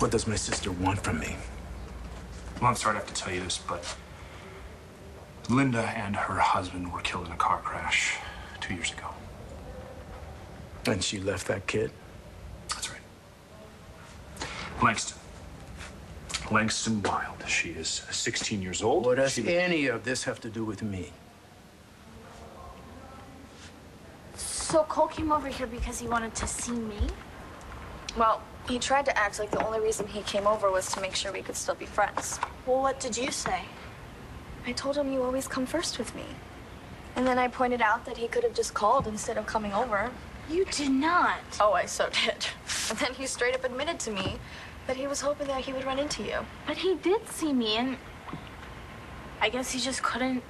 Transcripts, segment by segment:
What does my sister want from me? Well, I'm sorry to have to tell you this, but Linda and her husband were killed in a car crash 2 years ago. And she left that kid? That's right. Langston. Langston Wild. She is 16 years old. What does any of this have to do with me? So Cole came over here because he wanted to see me? Well, he tried to act like the only reason he came over was to make sure we could still be friends. Well, what did you say? I told him you always come first with me. And then I pointed out that he could have just called instead of coming over. You did not. Oh, I so did. And then he straight up admitted to me that he was hoping that he would run into you. But he did see me, and I guess he just couldn't.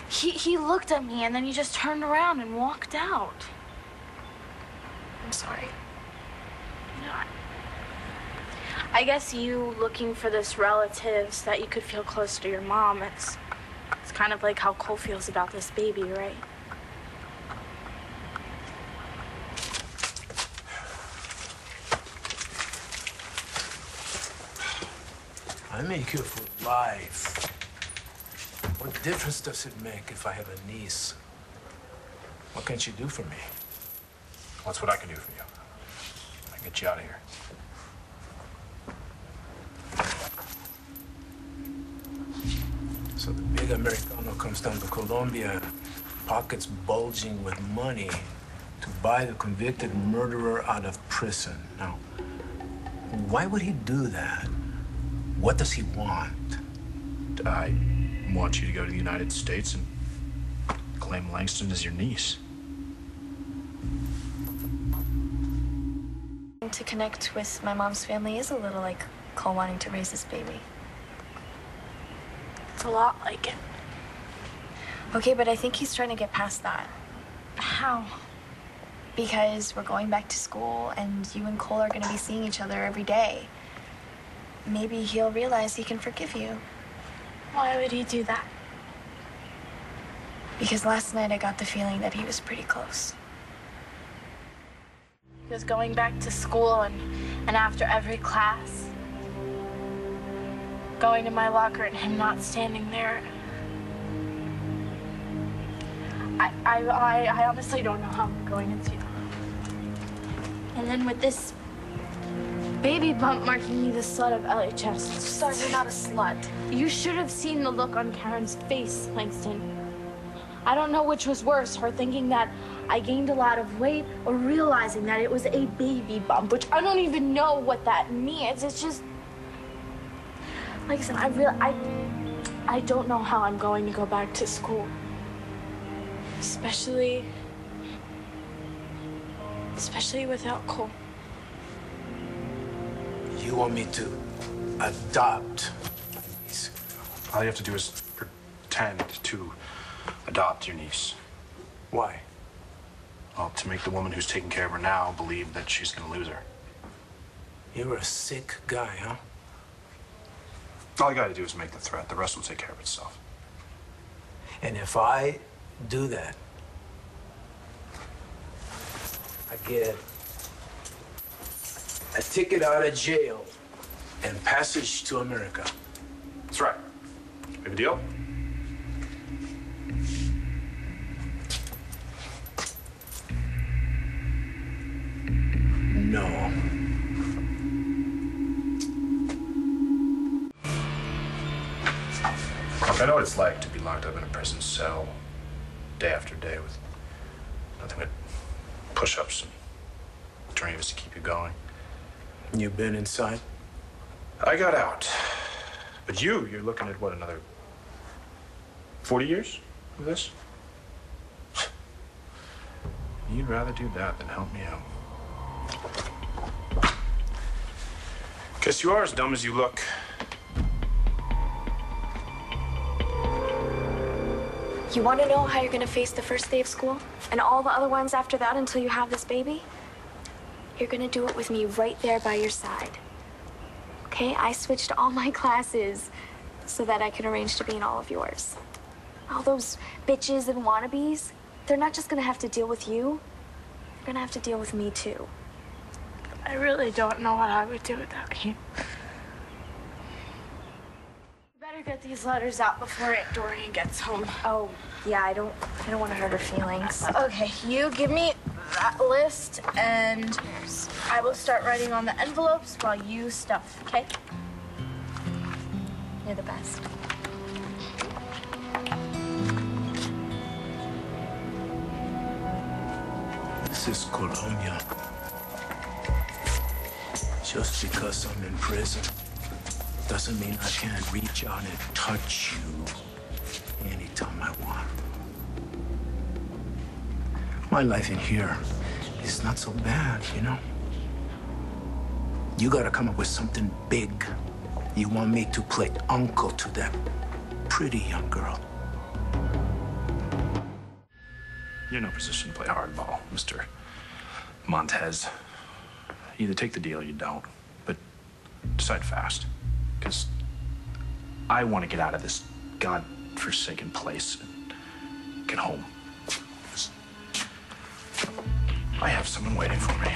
He looked at me, and then he just turned around and walked out. I'm sorry. No, I guess you looking for this relative so that you could feel close to your mom, it's kind of like how Cole feels about this baby, right? I make you for life. What difference does it make if I have a niece? What can she do for me? That's what I can do for you. I can get you out of here. So the big Americano comes down to Colombia, pockets bulging with money to buy the convicted murderer out of prison. Now, why would he do that? What does he want? I want you to go to the United States and claim Langston as your niece. To connect with my mom's family is a little like Cole wanting to raise his baby. It's a lot like it. Okay, but I think he's trying to get past that. How? Because we're going back to school and you and Cole are going to be seeing each other every day. Maybe he'll realize he can forgive you. Why would he do that? Because last night I got the feeling that he was pretty close. Because going back to school and after every class, going to my locker and him not standing there. I honestly don't know how I'm going to do that. And then with this baby bump marking me the slut of LHS. Sorry, you're not a slut. You should have seen the look on Karen's face, Langston. I don't know which was worse, her thinking that I gained a lot of weight or realizing that it was a baby bump, which I don't even know what that means. It's just, like I said, I don't know how I'm going to go back to school. Especially without Cole. You want me to adopt? All you have to do is pretend to adopt your niece. Why? Well, to make the woman who's taking care of her now believe that she's going to lose her. You're a sick guy, huh? All you got to do is make the threat. The rest will take care of itself. And if I do that, I get a ticket out of jail and passage to America. That's right. We have a deal? No. Look, I know what it's like to be locked up in a prison cell day after day with nothing but push-ups and dreams to keep you going. You've been inside? I got out. But you're looking at what, another 40 years of this? You'd rather do that than help me out. Guess you are as dumb as you look. You want to know how you're going to face the first day of school? And all the other ones after that until you have this baby? You're going to do it with me right there by your side. Okay? I switched all my classes so that I can arrange to be in all of yours. All those bitches and wannabes, they're not just going to have to deal with you. They're going to have to deal with me, too. I really don't know what I would do without you. We better get these letters out before Aunt Dorian gets home. Oh, yeah, I don't want to hurt her feelings. Okay, you give me that list, and I will start writing on the envelopes while you stuff, okay? You're the best. This is Colombia. Just because I'm in prison doesn't mean I can't reach out and touch you anytime I want. My life in here is not so bad, you know? You gotta come up with something big. You want me to play uncle to that pretty young girl. You're in no position to play hardball, Mr. Montez. Either take the deal or you don't, but decide fast. Because I want to get out of this godforsaken place and get home. I have someone waiting for me.